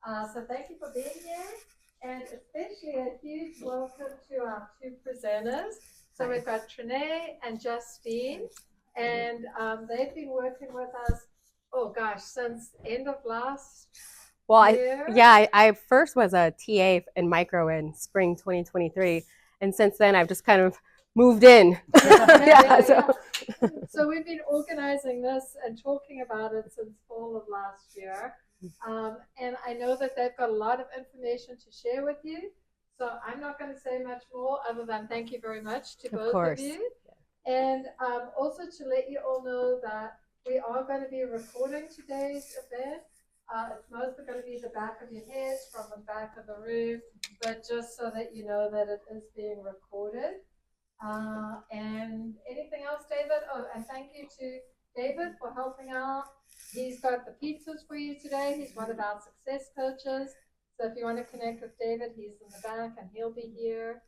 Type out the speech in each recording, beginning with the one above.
So thank you for being here, and especially a huge welcome to our two presenters. So we've got Trinae and Justine, and they've been working with us, oh gosh, since end of last year. I first was a TA in micro in spring 2023, and since then I've just kind of moved in. So we've been organizing this and talking about it since fall of last year. And I know that they've got a lot of information to share with you. So I'm not going to say much more other than thank you very much to both of you. And also to let you all know that we are going to be recording today's event. It's mostly going to be the back of your heads from the back of the room, but just so that you know that it is being recorded. And anything else, David? Oh, and thank you to David for helping out. He's got the pizzas for you today. He's one of our success coaches. So if you want to connect with David, he's in the back and he'll be here.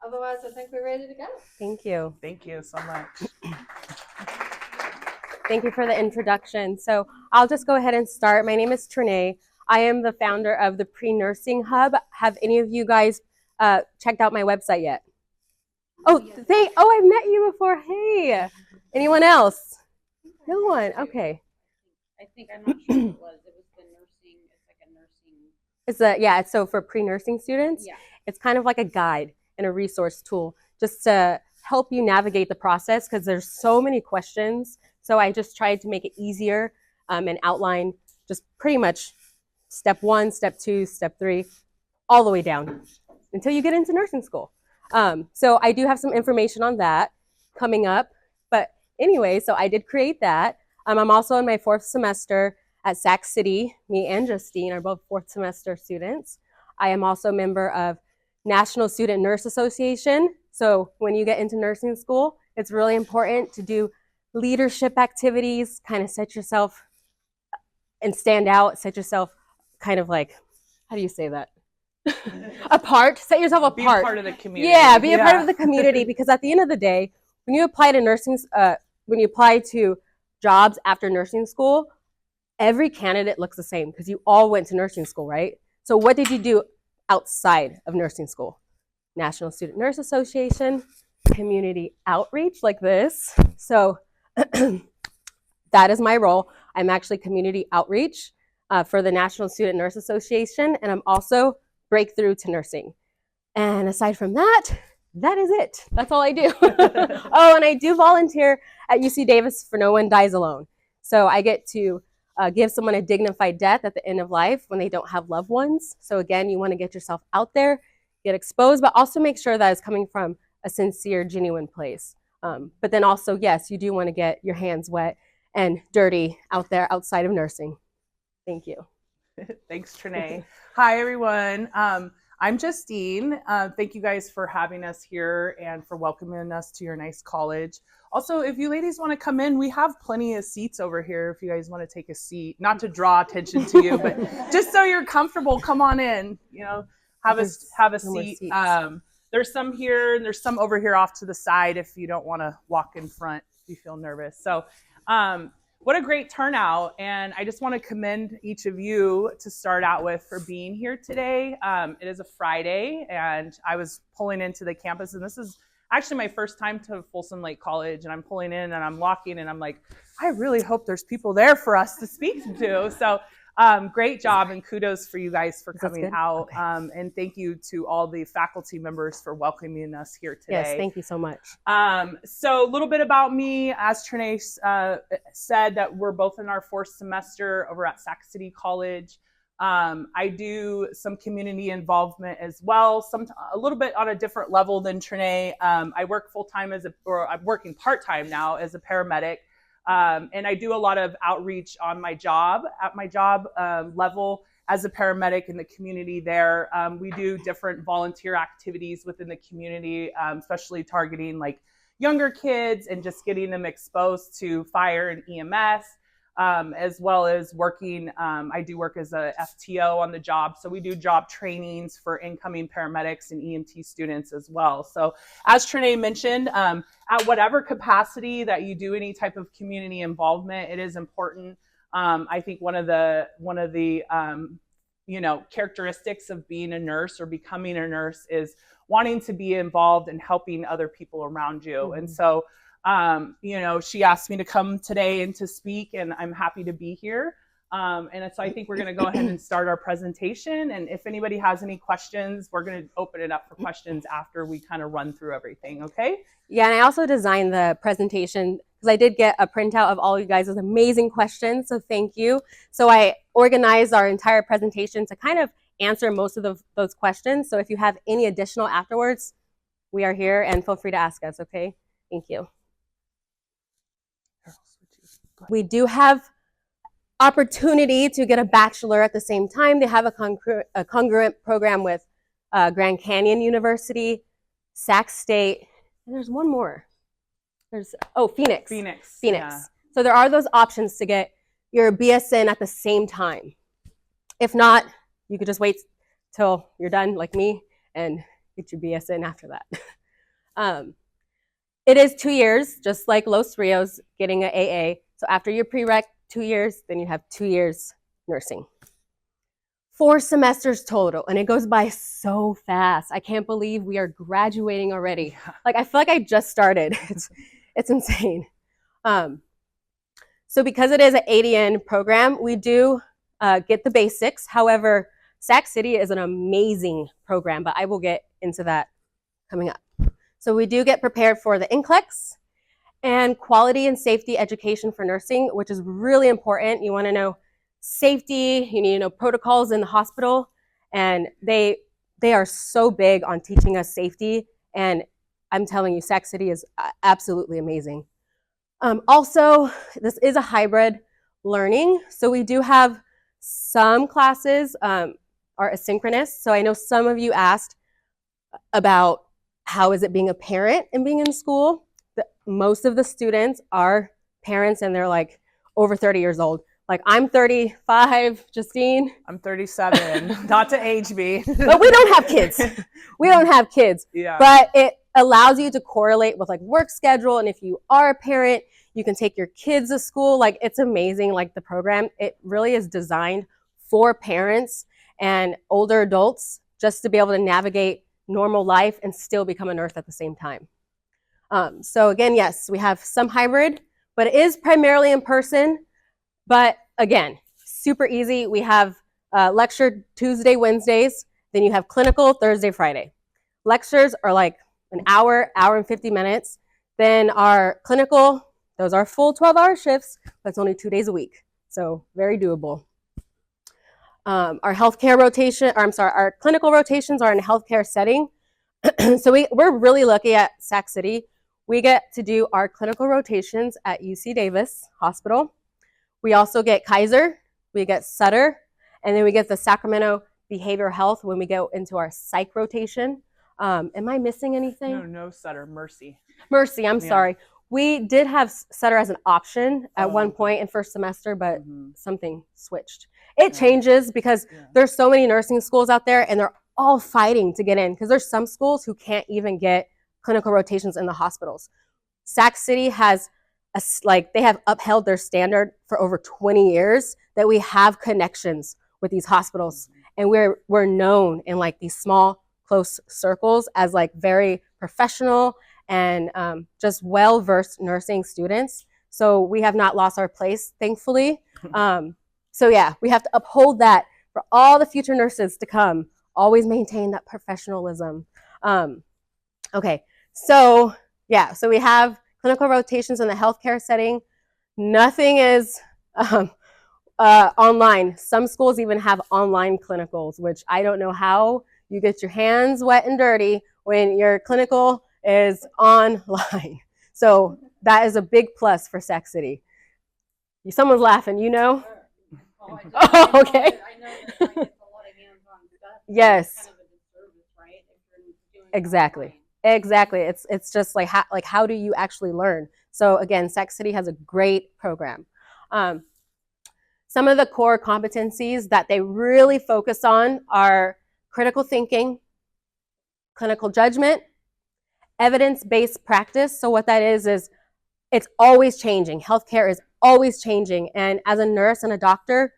Otherwise, I think we're ready to go. Thank you. Thank you so much. Thank you for the introduction. So I'll just go ahead and start. My name is Trinae. I am the founder of the Pre-Nursing Hub. Have any of you guys checked out my website yet? Oh, I've met you before. Hey, anyone else? No one. Okay. I think I'm not sure what it was. It was the nursing. It's like a nursing. It's so for pre-nursing students. Yeah. It's kind of like a guide and a resource tool just to help you navigate the process because there's so many questions. So I just tried to make it easier and outline just pretty much step 1, step 2, step 3, all the way down until you get into nursing school. So I do have some information on that coming up. But anyway, so I did create that. I'm also in my 4th semester at Sac City. Me and Justine are both 4th semester students. I am also a member of National Student Nurse Association. So when you get into nursing school, it's really important to do leadership activities, kind of set yourself and stand out, set yourself kind of like, how do you say that? Apart, set yourself apart. Be a part of the community. Yeah, be a part of the community because at the end of the day, when you apply to jobs after nursing school, every candidate looks the same because you all went to nursing school, right? So what did you do outside of nursing school? National Student Nurse Association, community outreach like this. So that is my role. I'm actually community outreach for the National Student Nurse Association, and I'm also breakthrough to nursing. And aside from that, that is it. That's all I do. Oh, and I do volunteer at UC Davis for No One Dies Alone. So I get to give someone a dignified death at the end of life when they don't have loved ones. So again, you want to get yourself out there, get exposed, but also make sure that it's coming from a sincere, genuine place. But then also, yes, you do want to get your hands wet and dirty out there outside of nursing. Thank you. Thanks, Trinae. Hi, everyone. I'm Justine. Thank you guys for having us here and for welcoming us to your nice college. Also, if you ladies want to come in, we have plenty of seats over here if you guys want to take a seat. Not to draw attention to you, but just so you're comfortable, come on in. You know, have a seat. There's some here and there's some over here off to the side if you don't want to walk in front if you feel nervous. So what a great turnout. And I just want to commend each of you to start out with for being here today. It is a Friday and I was pulling into the campus, and this is actually my first time to Folsom Lake College, and I'm pulling in and I'm walking and I'm like, I really hope there's people there for us to speak to. So great job and kudos for you guys for coming out. Okay. And thank you to all the faculty members for welcoming us here today. Yes, thank you so much. So a little bit about me, as Trinae said, that we're both in our 4th semester over at Sac City College. I do some community involvement as well, a little bit on a different level than Trinae. I work full-time I'm working part-time now as a paramedic. And I do a lot of outreach on my job, level as a paramedic in the community there. We do different volunteer activities within the community, especially targeting like younger kids and just getting them exposed to fire and EMS, as well as working. I do work as a FTO on the job. So we do job trainings for incoming paramedics and EMT students as well. So as Trinae mentioned, at whatever capacity that you do any type of community involvement, it is important. I think one of the characteristics of being a nurse or becoming a nurse is wanting to be involved in helping other people around you. Mm-hmm. And so, she asked me to come today and to speak, and I'm happy to be here. And so I think we're going to go ahead and start our presentation. And if anybody has any questions, we're going to open it up for questions after we kind of run through everything. Okay? Yeah, and I also designed the presentation because I did get a printout of all you guys' amazing questions, so thank you. So I organized our entire presentation to kind of answer most of those questions. So if you have any additional afterwards, we are here, and feel free to ask us, okay? Thank you. We do have opportunity to get a bachelor at the same time. They have a congruent program with Grand Canyon University, Sac State, and there's one more. There's Phoenix. Yeah. So there are those options to get your BSN at the same time. If not, you could just wait till you're done, like me, and get your BSN after that. It is 2 years, just like Los Rios getting an AA. So after your prereq, 2 years, then you have 2 years nursing. 4 semesters total, and it goes by so fast. I can't believe we are graduating already. Like, I feel like I just started. It's insane. So because it is an ADN program, we do get the basics. However, Sac City is an amazing program, but I will get into that coming up. So we do get prepared for the NCLEX and quality and safety education for nursing, which is really important. You want to know safety, you need to know protocols in the hospital, and they are so big on teaching us safety, and I'm telling you, Sac City is absolutely amazing. Also, this is a hybrid learning, so we do have some classes are asynchronous. So I know some of you asked about how is it being a parent and being in school. Most of the students are parents, and they're like over 30 years old. Like, I'm 35, Justine. I'm 37, not to age me. But we don't have kids. We don't have kids. Yeah. But it allows you to correlate with like work schedule. And if you are a parent, you can take your kids to school. Like, it's amazing. Like, the program, it really is designed for parents and older adults just to be able to navigate normal life and still become a nurse at the same time. So again, yes, we have some hybrid, but it is primarily in person. But again, super easy. We have lecture Tuesday, Wednesdays. Then you have clinical Thursday, Friday. Lectures are like an hour and 50 minutes. Then our clinical, those are full 12-hour shifts, but it's only 2 days a week. So very doable. Our healthcare rotation, our clinical rotations are in a healthcare setting. So we're really lucky at Sac City. We get to do our clinical rotations at UC Davis Hospital. We also get Kaiser, we get Sutter, and then we get the Sacramento Behavioral Health when we go into our psych rotation. Am I missing anything? No, Sutter, Mercy. Mercy, I'm sorry. We did have Sutter as an option at one point in first semester, but something switched. It changes because there's so many nursing schools out there, and they're all fighting to get in because there's some schools who can't even get clinical rotations in the hospitals. Sac City has they have upheld their standard for over 20 years that we have connections with these hospitals, and we're known in like these small close circles as like very professional and just well-versed nursing students. So we have not lost our place, thankfully. So yeah, we have to uphold that for all the future nurses to come. Always maintain that professionalism. Okay, so yeah, so we have clinical rotations in the healthcare setting. Nothing is online. Some schools even have online clinicals, which I don't know how you get your hands wet and dirty when your clinical is online. So that is a big plus for Sac City. Someone's laughing, you know? Oh, okay. I know that like, it's a lot of hands-on stuff. Yes. It's kind of a disservice, right? If you're doing Exactly. Exactly. It's just like how do you actually learn? So again, Sac City has a great program. Some of the core competencies that they really focus on are critical thinking, clinical judgment, evidence-based practice. So what that is it's always changing. Healthcare is always changing. And as a nurse and a doctor,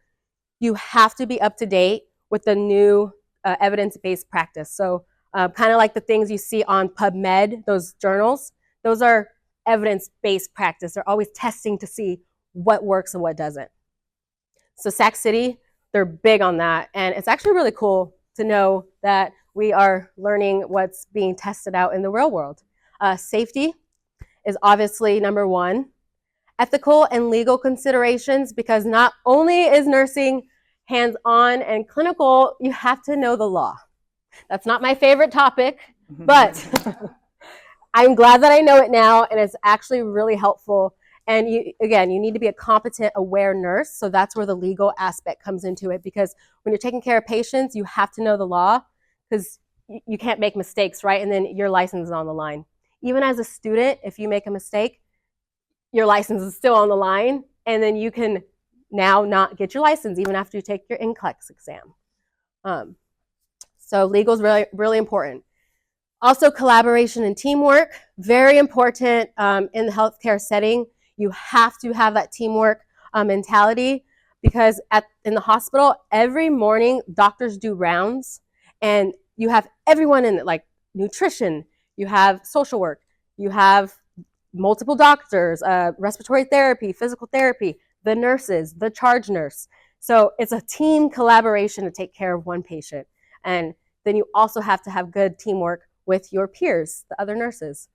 you have to be up to date with the new evidence-based practice. So kind of like the things you see on PubMed, those journals, those are evidence-based practice. They're always testing to see what works and what doesn't. So Sac City, they're big on that. And it's actually really cool to know that we are learning what's being tested out in the real world. Safety is obviously number one. Ethical and legal considerations, because not only is nursing hands-on and clinical, you have to know the law. That's not my favorite topic, but I'm glad that I know it now, and it's actually really helpful. And you need to be a competent, aware nurse. So that's where the legal aspect comes into it, because when you're taking care of patients, you have to know the law, because you can't make mistakes, right? And then your license is on the line. Even as a student, if you make a mistake, your license is still on the line, and then you can now not get your license even after you take your NCLEX exam. So legal is really, really important. Also, collaboration and teamwork, very important in the healthcare setting. You have to have that teamwork mentality, because in the hospital, every morning doctors do rounds, and you have everyone in it, like nutrition, you have social work, you have multiple doctors, respiratory therapy, physical therapy, the nurses, the charge nurse. So it's a team collaboration to take care of one patient. And then you also have to have good teamwork with your peers, the other nurses.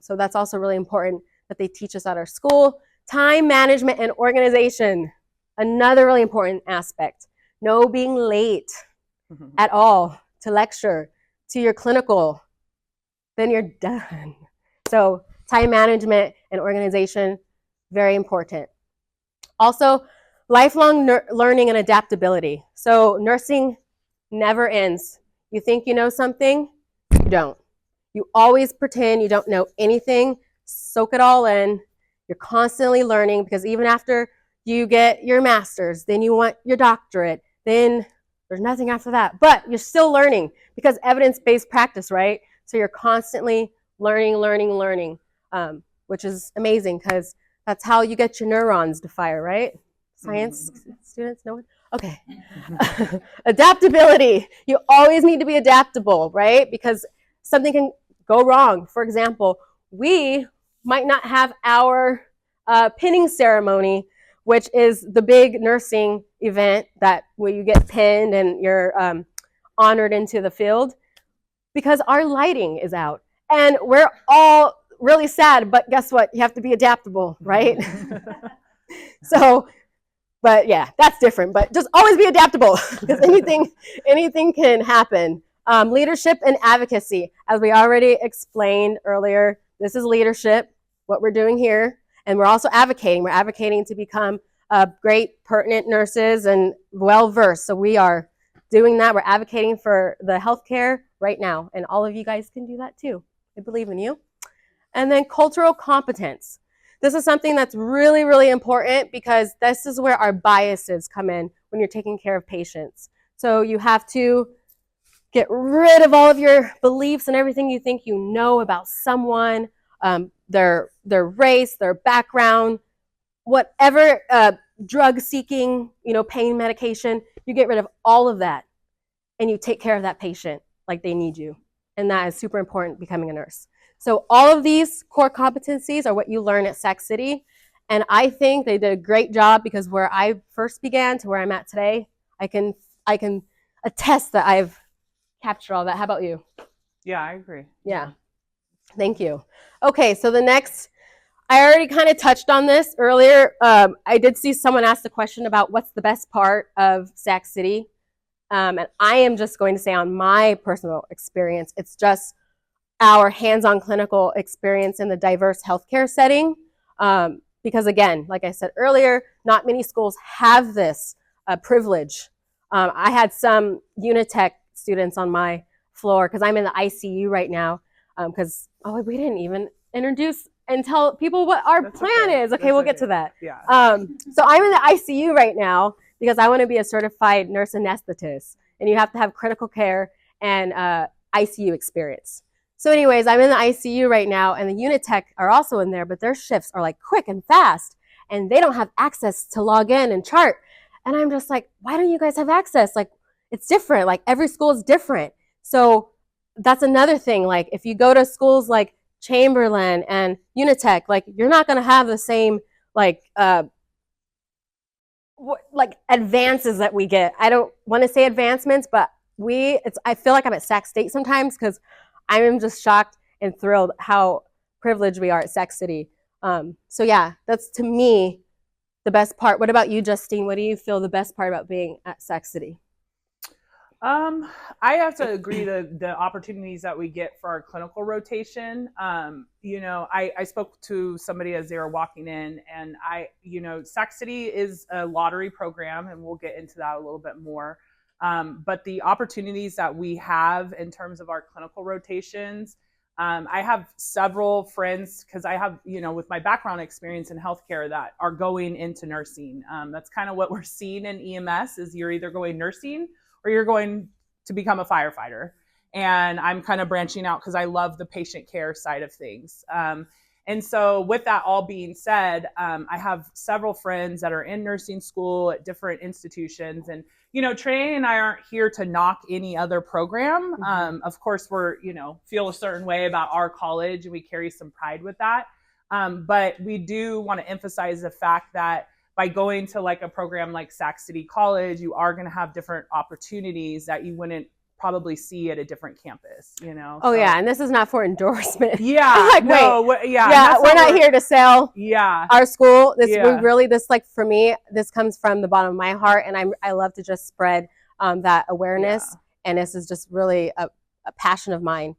So that's also really important that they teach us at our school. Time management and organization, another really important aspect. No being late at all to lecture, to your clinical, then you're done. So time management and organization, very important. Also, lifelong learning and adaptability. So nursing never ends. You think you know something, you don't. You always pretend you don't know anything, soak it all in. You're constantly learning, because even after you get your master's, then you want your doctorate, then there's nothing after that. But you're still learning, because evidence-based practice, right? So you're constantly learning, which is amazing, because that's how you get your neurons to fire, right? Science students know it? Okay. Adaptability. You always need to be adaptable, right? Because something can go wrong. For example, we might not have our pinning ceremony, which is the big nursing event that where you get pinned and you're honored into the field, because our lighting is out. And we're all really sad, but guess what? You have to be adaptable, right? So, but yeah, that's different. But just always be adaptable, because anything can happen. Leadership and advocacy, as we already explained earlier, this is leadership, what we're doing here, and we're also advocating. We're advocating to become great, pertinent nurses and well-versed. So we are doing that. We're advocating for the healthcare right now, and all of you guys can do that too. I believe in you. And then cultural competence. This is something that's really, really important, because this is where our biases come in when you're taking care of patients. So you have to get rid of all of your beliefs and everything you think you know about someone, their race, their background, whatever drug seeking, pain medication. You get rid of all of that, and you take care of that patient like they need you. And that is super important becoming a nurse. So all of these core competencies are what you learn at Sac City. And I think they did a great job, because where I first began to where I'm at today, I can attest that I've captured all that. How about you? Yeah, I agree. Yeah. Thank you. Okay, so the next, I already kind of touched on this earlier. I did see someone ask the question about what's the best part of Sac City. And I am just going to say, on my personal experience, it's just our hands-on clinical experience in the diverse healthcare setting. Because again, like I said earlier, not many schools have this privilege. I had some Unitech students on my floor, because I'm in the ICU right now, because we didn't even introduce and tell people what our plan is. Okay, we'll get to that. Yeah. So I'm in the ICU right now, because I want to be a certified nurse anesthetist, and you have to have critical care and ICU experience. So anyways, I'm in the ICU right now, and the Unitech are also in there, but their shifts are like quick and fast, and they don't have access to log in and chart. And I'm just like, why don't you guys have access? Like, it's different. Like every school is different. So that's another thing. Like if you go to schools like Chamberlain and Unitech, like you're not going to have the same like advances that we get. I don't want to say advancements, but I feel like I'm at Sac State sometimes because I am just shocked and thrilled how privileged we are at Sac City. So yeah, that's to me the best part. What about you, Justine? What do you feel the best part about being at Sac City? I have to agree the opportunities that we get for our clinical rotation. I spoke to somebody as they were walking in, and Sac City is a lottery program, and we'll get into that a little bit more. But the opportunities that we have in terms of our clinical rotations, I have several friends because I have, with my background experience in healthcare that are going into nursing. That's kind of what we're seeing in EMS is you're either going nursing or you're going to become a firefighter. And I'm kind of branching out because I love the patient care side of things. And so with that all being said, I have several friends that are in nursing school at different institutions. And, Trey and I aren't here to knock any other program. Of course, we're, feel a certain way about our college and we carry some pride with that. But we do want to emphasize the fact that by going to like a program like Sac City College, you are going to have different opportunities that you wouldn't probably see at a different campus, Oh so. yeah, and this is not for endorsement. Yeah, like, no, we're not here to sell. Yeah, our school. For me, this comes from the bottom of my heart, and I love to just spread that awareness. And this is just really a passion of mine.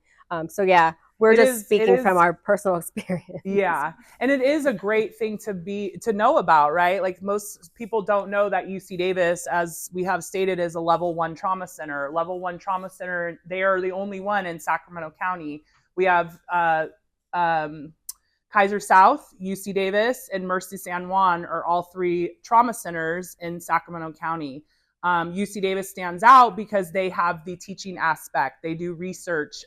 So yeah. We're just speaking from our personal experience. Yeah. And it is a great thing to know about, right? Like most people don't know that UC Davis, as we have stated, is a level 1 trauma center. Level 1 trauma center, they are the only one in Sacramento County. We have Kaiser South, UC Davis, and Mercy San Juan are all 3 trauma centers in Sacramento County. UC Davis stands out because they have the teaching aspect. They do research.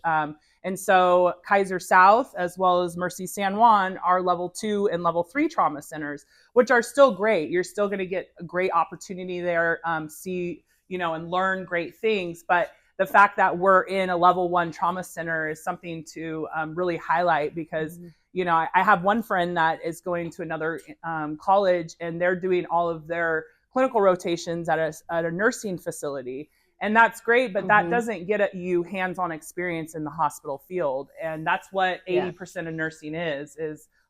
And so Kaiser South, as well as Mercy San Juan, are level 2 and level 3 trauma centers, which are still great. You're still going to get a great opportunity there, see, and learn great things. But the fact that we're in a level 1 trauma center is something to really highlight because, I have one friend that is going to another college and they're doing all of their clinical rotations at a nursing facility. And that's great, but that doesn't get at you hands-on experience in the hospital field. And that's what 80% of nursing is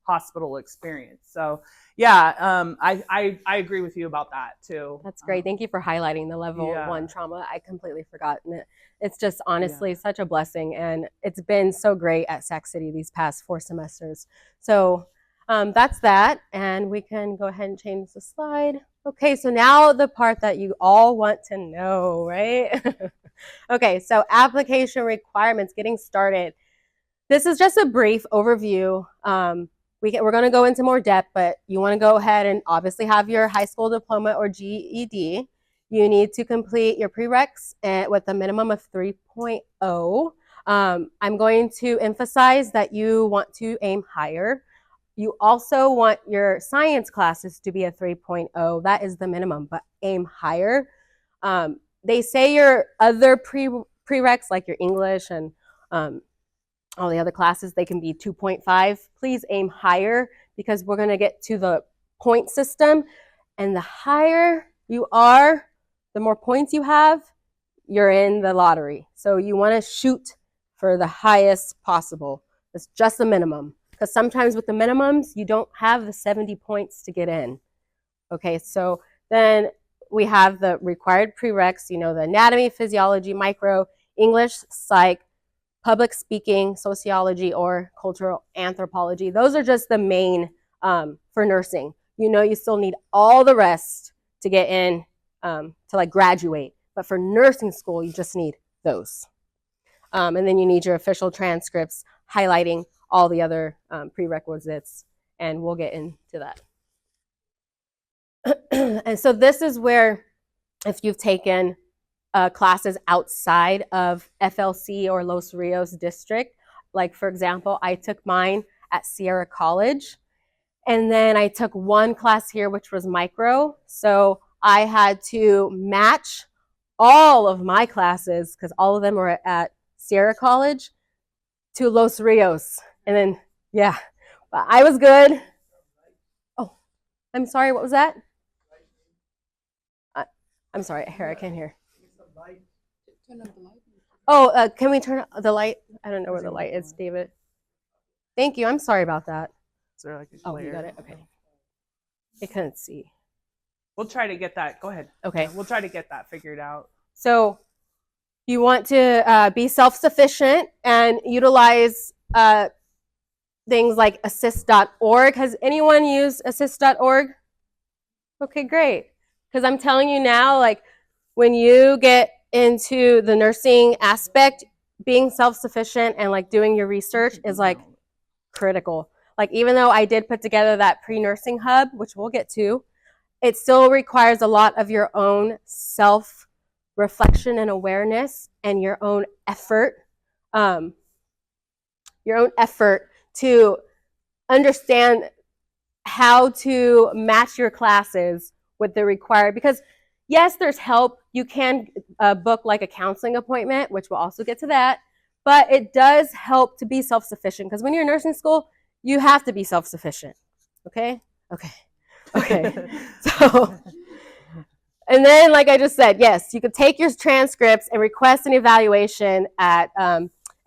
hospital experience. So yeah, I agree with you about that too. That's great. Thank you for highlighting the level 1 trauma. I completely forgotten it. It's just honestly such a blessing. And it's been so great at Sac City these past 4 semesters. So that's that. And we can go ahead and change the slide. Okay, so now the part that you all want to know, right? Okay, so application requirements, getting started. This is just a brief overview. We're going to go into more depth, but you want to go ahead and obviously have your high school diploma or GED. You need to complete your prereqs with a minimum of 3.0. I'm going to emphasize that you want to aim higher. You also want your science classes to be a 3.0. That is the minimum, but aim higher. They say your other prereqs, like your English and all the other classes, they can be 2.5. Please aim higher because we're going to get to the point system. And the higher you are, the more points you have, you're in the lottery. So you want to shoot for the highest possible. It's just the minimum. Because sometimes with the minimums, you don't have the 70 points to get in. Okay, so then we have the required prereqs, the anatomy, physiology, micro, English, psych, public speaking, sociology, or cultural anthropology. Those are just the main for nursing. You still need all the rest to get in to graduate. But for nursing school, you just need those. And then you need your official transcripts highlighting all the other prerequisites, and we'll get into that. And so this is where, if you've taken classes outside of FLC or Los Rios district, like for example, I took mine at Sierra College, and then I took one class here, which was micro. So I had to match all of my classes, because all of them were at Sierra College, to Los Rios. And then, yeah, but I was good. Oh, I'm sorry, what was that? I'm sorry, I can't hear. Oh, can we turn the light? I don't know where the light is, David. Thank you. I'm sorry about that. Is there like a Oh, you glare? got it? Okay. I couldn't see. We'll try to get that. Go ahead. Okay. We'll try to get that figured out. So you want to be self-sufficient and utilize things like assist.org. Has anyone used assist.org? Okay, great. Because I'm telling you now, like when you get into the nursing aspect, being self-sufficient and like doing your research is like critical. Like even though I did put together that pre-nursing hub, which we'll get to, it still requires a lot of your own self-reflection and awareness and your own effort to understand how to match your classes with the required, because yes, there's help. You can book like a counseling appointment, which we'll also get to that, but it does help to be self-sufficient, because when you're in nursing school, you have to be self-sufficient. Okay. So, and then like I just said, yes, you could take your transcripts and request an evaluation at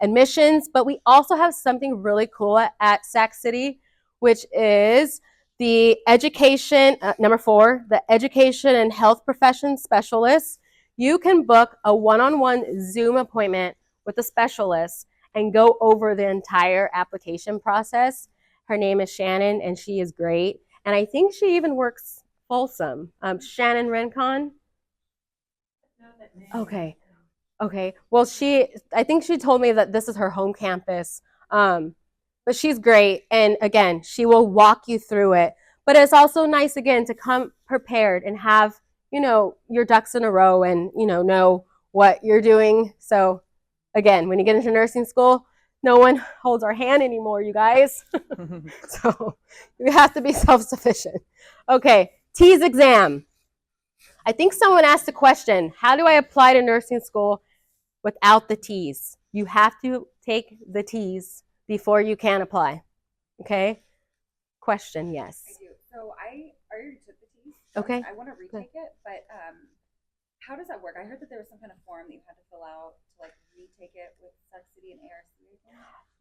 admissions, but we also have something really cool at Sac City, which is the education, number 4, the education and health profession specialist. You can book a one-on-one Zoom appointment with a specialist and go over the entire application process. Her name is Shannon, and she is great. And I think she even works Folsom. Shannon Rincon. Okay. Well, I think she told me that this is her home campus. But she's great. And again, she will walk you through it. But it's also nice, again, to come prepared and have, your ducks in a row and, know what you're doing. So again, when you get into nursing school, no one holds our hand anymore, you guys. So you have to be self-sufficient. Okay, TEAS exam. I think someone asked a question, how do I apply to nursing school without the TEAS? You have to take the TEAS before you can apply. Okay? Question, yes. I do. So I already took the TEAS. Okay. I want to retake it, but how does that work? I heard that there was some kind of form that you had to fill out to like retake it with Sac City and ARC.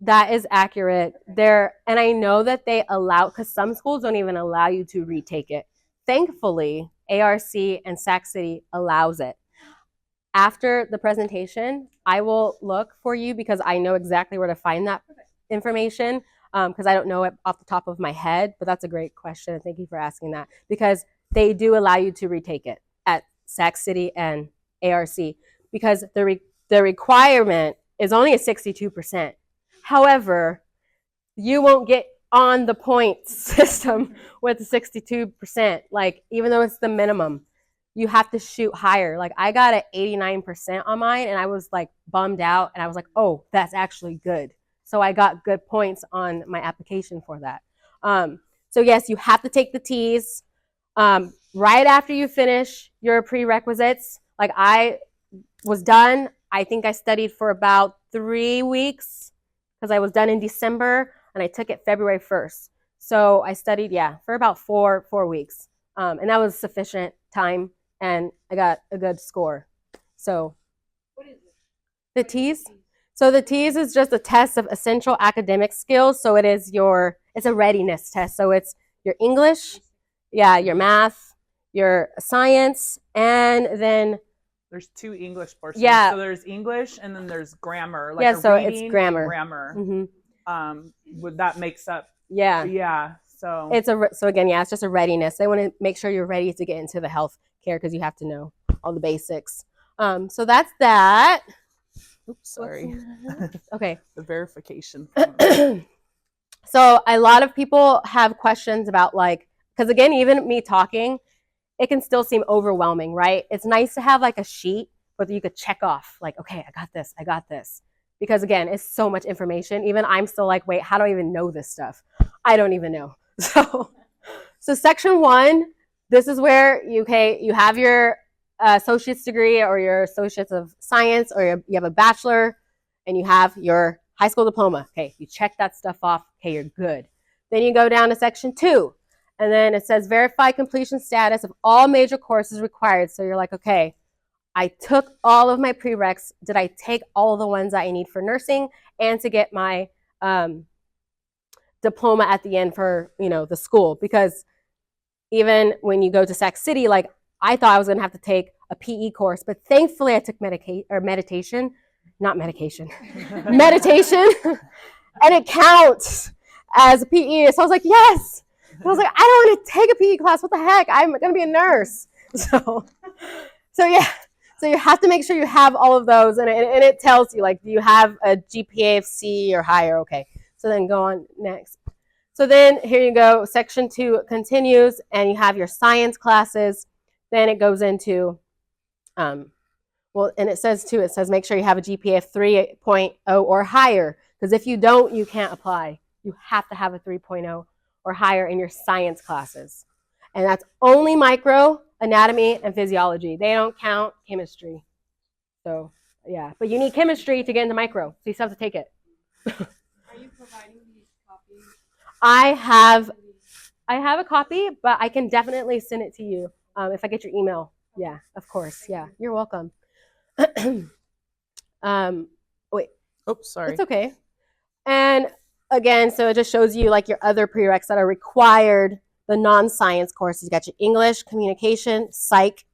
That is accurate. Okay. And I know that they allow, because some schools don't even allow you to retake it. Thankfully, ARC and Sac City allows it. After the presentation, I will look for you because I know exactly where to find that information, because I don't know it off the top of my head, but that's a great question. Thank you for asking that, because they do allow you to retake it at Sac City and ARC, because the requirement is only a 62%. However, you won't get on the point system with the 62%. Like, even though it's the minimum, you have to shoot higher. Like, I got an 89% on mine, and I was like bummed out, and I was like, oh, that's actually good. So I got good points on my application for that. So yes, you have to take the TEAS right after you finish your prerequisites. Like, I was done. I think I studied for about 3 weeks because I was done in December, and I took it February 1st. So I studied, for about four weeks. And that was sufficient time, and I got a good score. So What is it? the TEAS. So the TEAS is just a test of essential academic skills. So it's a readiness test. So it's your English, your math, your science, and then There's 2 English portions. Yeah. So there's English and then there's grammar. Like Yeah, a so it's reading and grammar. grammar. That makes up. Yeah. Yeah. So So again, it's just a readiness. They want to make sure you're ready to get into the health care because you have to know all the basics. So that's that. Oops, sorry. Okay. the verification. So a lot of people have questions about, like, because again, even me talking, it can still seem overwhelming, right? It's nice to have like a sheet where you could check off, like, okay, I got this. Because again, it's so much information. Even I'm still like, wait, how do I even know this stuff? I don't even know. So section 1, this is where you have your associate's degree or your associates of science, or you have a bachelor and you have your high school diploma. Okay, you check that stuff off. Okay, you're good. Then you go down to section 2, and then it says verify completion status of all major courses required. So you're like, okay, I took all of my prereqs. Did I take all the ones that I need for nursing and to get my diploma at the end for, the school? Because even when you go to Sac City, like, I thought I was going to have to take a PE course, but thankfully I took meditation, and it counts as a PE. So I was like, yes. I was like, I don't want to take a PE class. What the heck? I'm going to be a nurse. So yeah. So you have to make sure you have all of those, and it tells you, like, do you have a GPA of C or higher? Okay. So then go on next. So then here you go. Section 2 continues, and you have your science classes. Then it goes into, and it says make sure you have a GPA of 3.0 or higher, because if you don't, you can't apply. You have to have a 3.0 or higher in your science classes. And that's only micro, anatomy, and physiology. They don't count chemistry. So, yeah. But you need chemistry to get into micro, so you still have to take it. Are you providing these copies? I have a copy, but I can definitely send it to you if I get your email. Yeah, of course. Yeah, you're welcome. Wait. Oops, sorry. It's okay. And again, so it just shows you, like, your other prereqs that are required, the non-science courses. You got your English, communication, psych,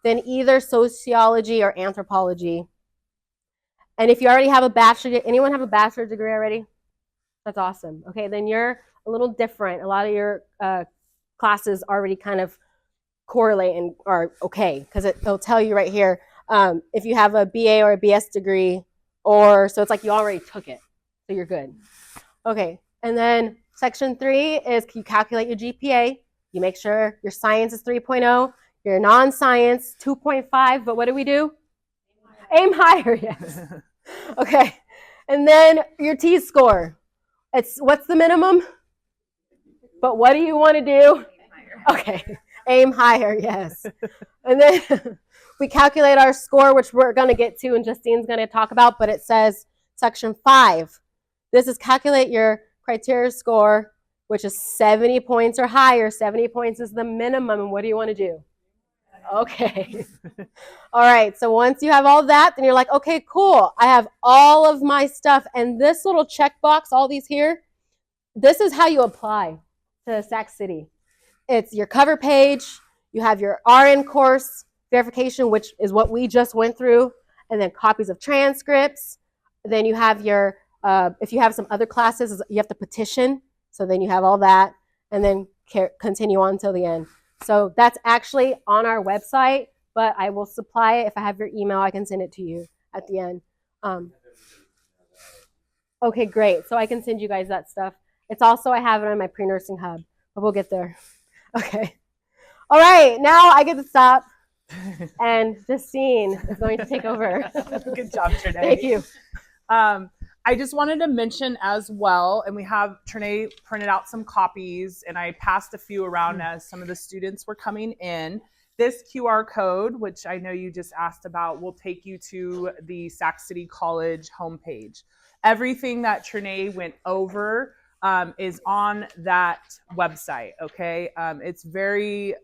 then either sociology or anthropology. And if you already have a bachelor, anyone have a bachelor's degree already? That's awesome. Okay, then you're a little different. A lot of your classes already kind of correlate and are okay, because it'll tell you right here if you have a BA or a BS degree, so it's like you already took it, so you're good. Okay, and then section 3 is you calculate your GPA. You make sure your science is 3.0, your non-science 2.5, but what do we do? Aim higher, yes. Okay, and then your T-score. What's the minimum? But what do you want to do? Okay, aim higher, yes. And then we calculate our score, which we're going to get to and Justine's going to talk about, but it says section 5. This is calculate your criteria score, which is 70 points or higher. 70 points is the minimum. And what do you want to do? Okay. All right. So once you have all that, then you're like, okay, cool. I have all of my stuff. And this little checkbox, all these here, this is how you apply to Sac City. It's your cover page. You have your RN course verification, which is what we just went through, and then copies of transcripts. Then you have your if you have some other classes, you have to petition. So then you have all that, and then continue on till the end. So that's actually on our website, but I will supply it. If I have your email, I can send it to you at the end. Okay, great. So I can send you guys that stuff. It's also, I have it on my pre-nursing hub, but we'll get there. Okay. All right, now I get to stop, and Justine is going to take over. Good job, Trinae. Thank you. I just wanted to mention as well, and we have Trinae printed out some copies, and I passed a few around as some of the students were coming in. This QR code, which I know you just asked about, will take you to the Sac City College homepage. Everything that Trinae went over is on that website, okay? It's very,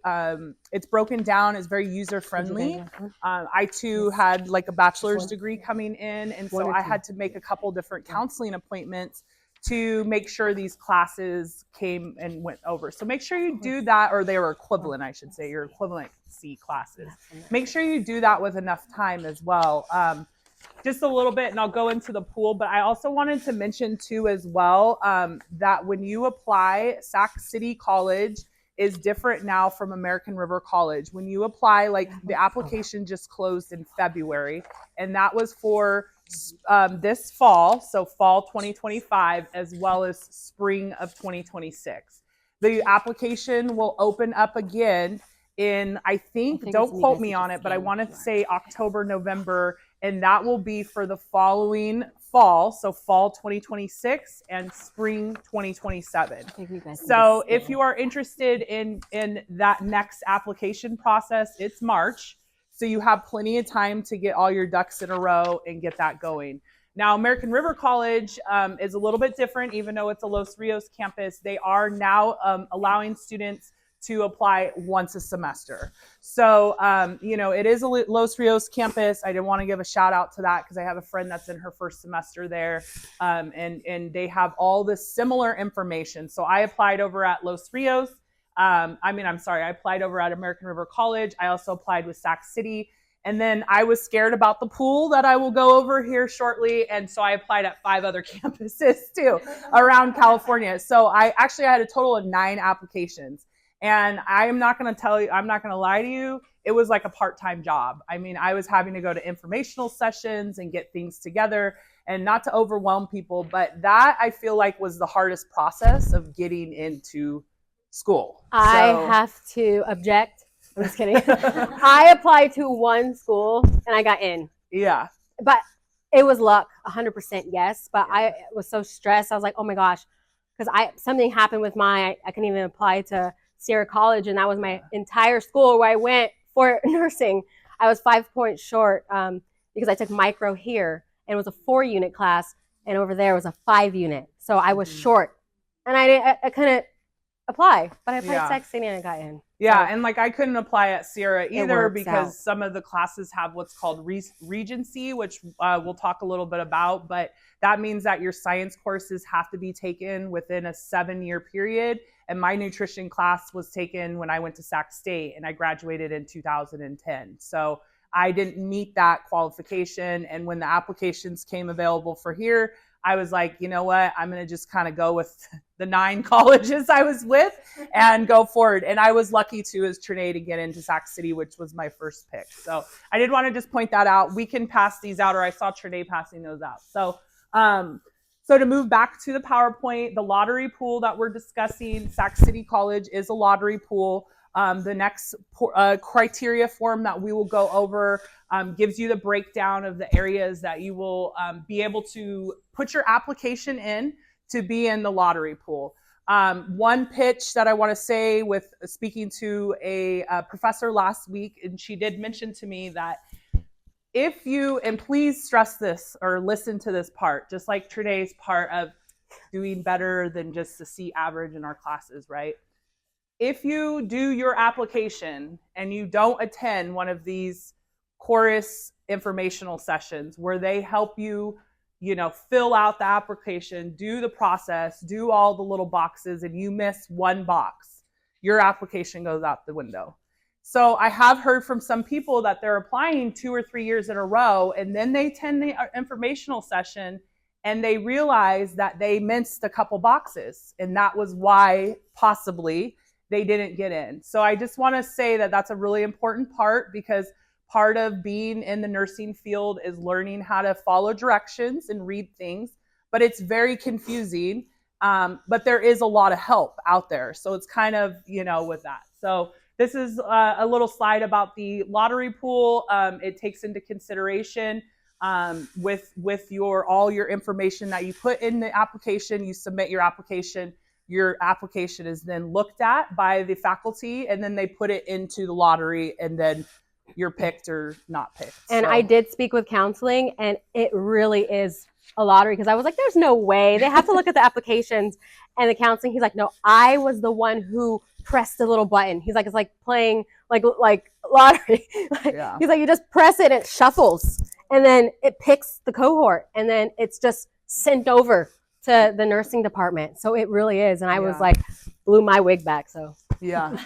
it's broken down, it's very user-friendly. I too had like a bachelor's degree coming in, and so I had to make a couple different counseling appointments to make sure these classes came and went over. So make sure you do that, or they were equivalent, I should say, your equivalency classes. Make sure you do that with enough time as well. Just a little bit, and I'll go into the pool, but I also wanted to mention too as well that when you apply, Sac City College is different now from American River College. When you apply, like the application just closed in February, and that was for this fall, so fall 2025, as well as spring of 2026. The application will open up again in, I think don't quote me on it, but I want to say October, November, and that will be for the following fall, so fall 2026 and spring 2027. So if you are interested in that next application process, it's March. So you have plenty of time to get all your ducks in a row and get that going. Now, American River College is a little bit different, even though it's a Los Rios campus. They are now allowing students to apply once a semester. So, it is a Los Rios campus. I didn't want to give a shout out to that because I have a friend that's in her first semester there, and they have all this similar information. So I applied over at Los Rios. I applied over at American River College. I also applied with Sac City. And then I was scared about the pool that I will go over here shortly. And so I applied at 5 other campuses too around California. So I had a total of 9 applications. And I'm not going to lie to you, it was like a part-time job. I mean, I was having to go to informational sessions and get things together, and not to overwhelm people, but that I feel like was the hardest process of getting into school. I have to object. I'm just kidding. I applied to one school and I got in. Yeah. But it was luck, 100% yes. But yeah. I was so stressed. I was like, oh my gosh, because something happened with I couldn't even apply to Sierra College, and that was my entire school where I went for nursing. I was 5 points short because I took micro here, and it was a 4-unit class, and over there was a 5-unit. So I was short, and I couldn't apply, but I applied Sac City and I got in. Yeah, so, and I couldn't apply at Sierra either because some of the classes have what's called Regency, which we'll talk a little bit about, but that means that your science courses have to be taken within a 7-year period. And my nutrition class was taken when I went to Sac State, and I graduated in 2010. So I didn't meet that qualification. And when the applications came available for here, I was like, you know what, I'm going to just kind of go with the 9 colleges I was with and go forward. And I was lucky too, as Trinae, to get into Sac City, which was my first pick. So I did want to just point that out. We can pass these out, or I saw Trinae passing those out. So to move back to the PowerPoint, the lottery pool that we're discussing, Sac City College is a lottery pool. The next criteria form that we will go over gives you the breakdown of the areas that you will be able to put your application in to be in the lottery pool. One pitch that I want to say, with speaking to a professor last week, and she did mention to me that if you, and please stress this or listen to this part, just like Trinae's part of doing better than just the C average in our classes, right? If you do your application and you don't attend one of these chorus informational sessions where they help you, fill out the application, do the process, do all the little boxes, and you miss one box, your application goes out the window. So I have heard from some people that they're applying 2 or 3 years in a row, and then they attend the informational session and they realize that they missed a couple boxes, and that was why possibly they didn't get in. So I just want to say that that's a really important part, because part of being in the nursing field is learning how to follow directions and read things, but it's very confusing. But there is a lot of help out there. So it's kind of, with that. So this is a little slide about the lottery pool. It takes into consideration with all your information that you put in the application. You submit your application. Your application is then looked at by the faculty, and then they put it into the lottery, and then you're picked or not picked. And I did speak with counseling, and it really is a lottery, because I was like, there's no way. They have to look at the applications. And the counseling, he's like, no, I was the one who pressed the little button. He's like, it's like playing like lottery. Yeah. He's like, you just press it, it shuffles, and then it picks the cohort, and then it's just sent over to the nursing department. So it really is. And I was like, blew my wig back. So yeah.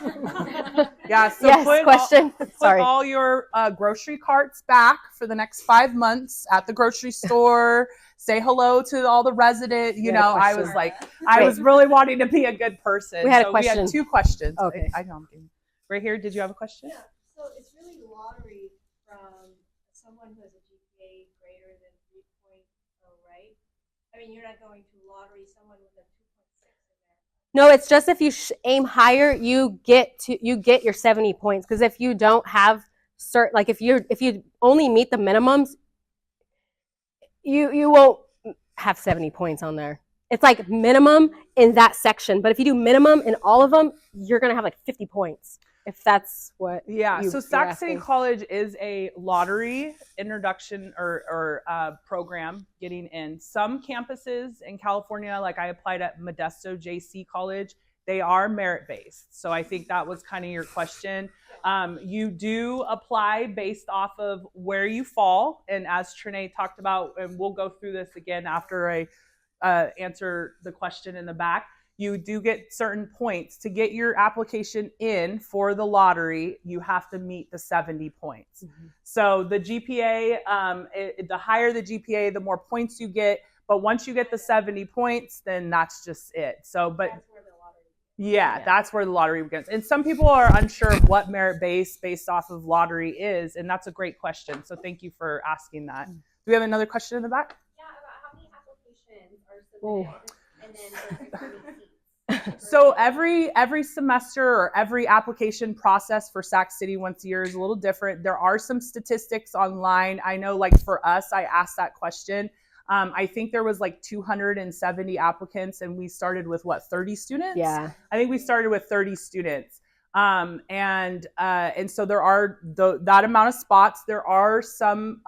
Yeah. So yes, put all your grocery carts back for the next 5 months at the grocery store. Say hello to all the residents. I was like, I was really wanting to be a good person. We had a question. We had 2 questions. Okay. I know I'm kidding. Right here. Did you have a question? Yeah. So it's really lottery from someone who has a GPA greater than 3.0, right? I mean, you're not going to lottery someone with a 2.6 in there. No, it's just if you aim higher, you get your 70 points. Because if you don't have if you only meet the minimums, you won't have 70 points on there. It's like minimum in that section, but if you do minimum in all of them, you're gonna have like 50 points. if that's what Yeah, so you're Sac City asking. College is a lottery introduction or program getting in. Some campuses in California, like I applied at Modesto JC College, they are merit-based. So I think that was kind of your question. You do apply based off of where you fall. And as Trinae talked about, and we'll go through this again after I answer the question in the back, you do get certain points. To get your application in for the lottery, you have to meet the 70 points. Mm-hmm. So the GPA, the higher the GPA, the more points you get. But once you get the 70 points, then that's just it. So, but that's where the lottery begins. And some people are unsure of what merit based off of lottery is. And that's a great question. So thank you for asking that. Do we have another question in the back? Yeah, about how many applications are submitted. And then so every semester or every application process for Sac City once a year is a little different. There are some statistics online. I know, like for us, I asked that question. I think there was like 270 applicants, and we started with 30 students? Yeah, I think we started with 30 students. And so there are that amount of spots. There are some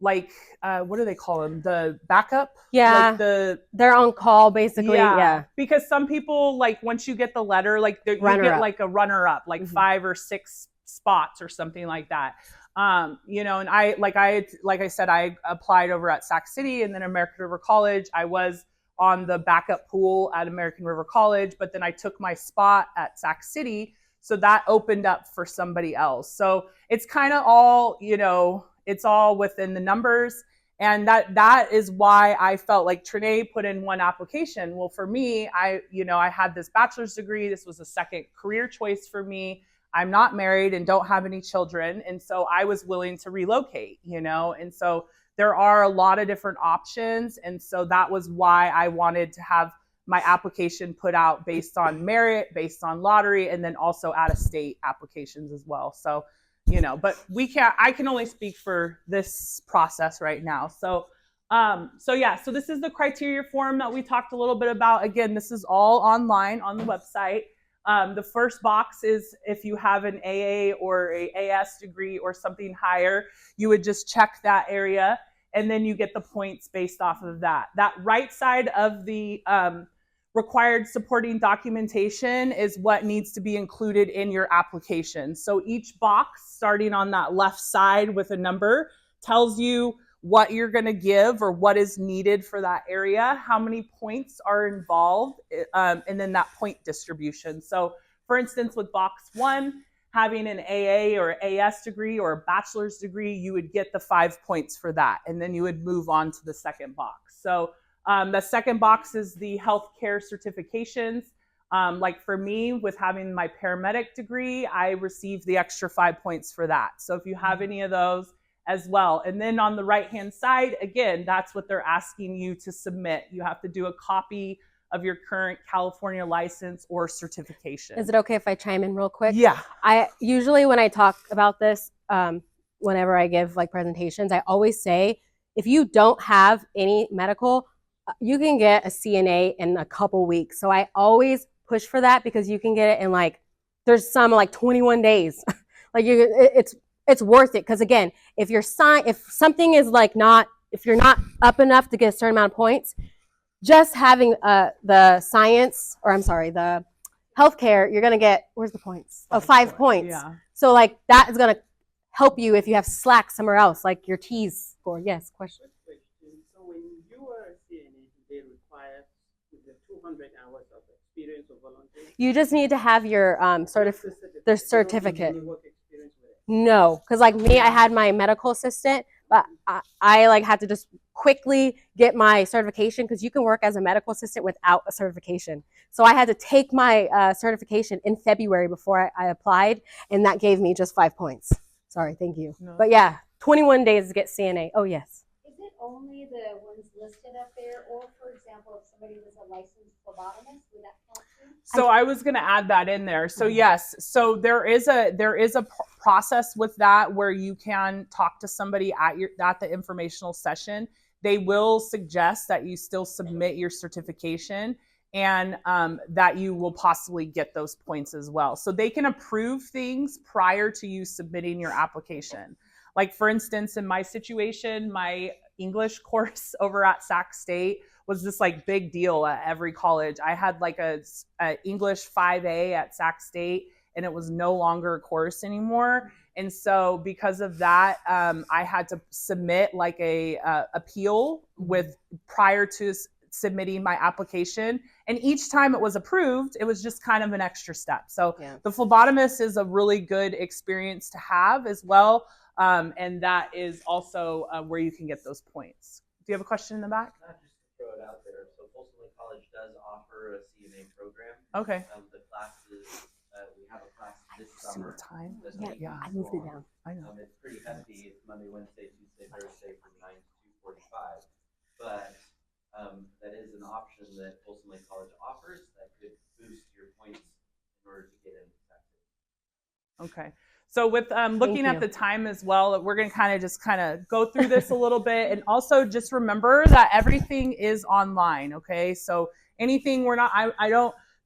what do they call them? The backup? Yeah. Like they're on call basically. Yeah. Because some people, like once you get the letter, like you get like a runner up, like 5 or 6 spots or something like that. And I said, I applied over at Sac City and then American River College. I was on the backup pool at American River College, but then I took my spot at Sac City. So that opened up for somebody else. So it's kind of all, it's all within the numbers. And that is why I felt like Trinae put in one application. Well, for me, I had this bachelor's degree. This was a second career choice for me. I'm not married and don't have any children. And so I was willing to relocate, and so there are a lot of different options. And so that was why I wanted to have my application put out based on merit, based on lottery, and then also out-of-state applications as well. So, but I can only speak for this process right now. So this is the criteria form that we talked a little bit about. Again, this is all online on the website. The first box is if you have an AA or a AS degree or something higher, you would just check that area, and then you get the points based off of that. That right side of the required supporting documentation is what needs to be included in your application. So each box starting on that left side with a number tells you what you're going to give or what is needed for that area, how many points are involved, and then that point distribution. So for instance, with box 1, having an AA or AS degree or a bachelor's degree, you would get the 5 points for that. And then you would move on to the second box. So the second box is the healthcare certifications. Like for me, with having my paramedic degree, I received the extra 5 points for that. So if you have any of those as well. And then on the right-hand side, again, that's what they're asking you to submit. You have to do a copy of your current California license or certification. Is it okay if I chime in real quick? Yeah. I usually, when I talk about this, whenever I give like presentations, I always say, if you don't have any medical, you can get a CNA in a couple weeks. So I always push for that because you can get it in there's some 21 days. It's worth it. Because again, if something is if you're not up enough to get a certain amount of points, just having the healthcare, you're going to get, where's the points? 5 points. Yeah. So that is going to help you if you have slack somewhere else, like your T's score. Yes, question. So when you were a CNA, they require the 200 hours of experience or volunteer? You just need to have your certificate. No. No, because me, I had my medical assistant, but I had to just quickly get my certification because you can work as a medical assistant without a certification. So I had to take my certification in February before I applied, and that gave me just 5 points. Sorry, thank you. No. But yeah, 21 days to get CNA. Oh, yes. Is it only the ones listed up there, or for example, if somebody was a licensed phlebotomist, would that count too? So I was going to add that in there. So yes, so there is a process with that where you can talk to somebody at the informational session. They will suggest that you still submit your certification. and that you will possibly get those points as well. So they can approve things prior to you submitting your application. Like for instance, in my situation, my English course over at Sac State was this like big deal at every college. I had like a English 5A at Sac State, and it was no longer a course anymore. And so because of that, I had to submit like a appeal with prior to submitting my application. And each time it was approved, it was just kind of an extra step. So the phlebotomist is a really good experience to have as well. And that is also where you can get those points. Do you have a question in the back? Not just to throw it out there. So Folsom Lake College does offer a CNA program. Okay. The classes, we have a class this summer. Time? Yeah, I moved it down. I know. It's pretty hefty. It's Monday, Wednesday, Tuesday, Thursday from 9 to 2:45. But that is an option that Folsom Lake College offers that could boost your points in order to get into Texas. Okay. So with looking at the time as well, we're going to kind of go through this a little bit. And also just remember that everything is online. Okay. So anything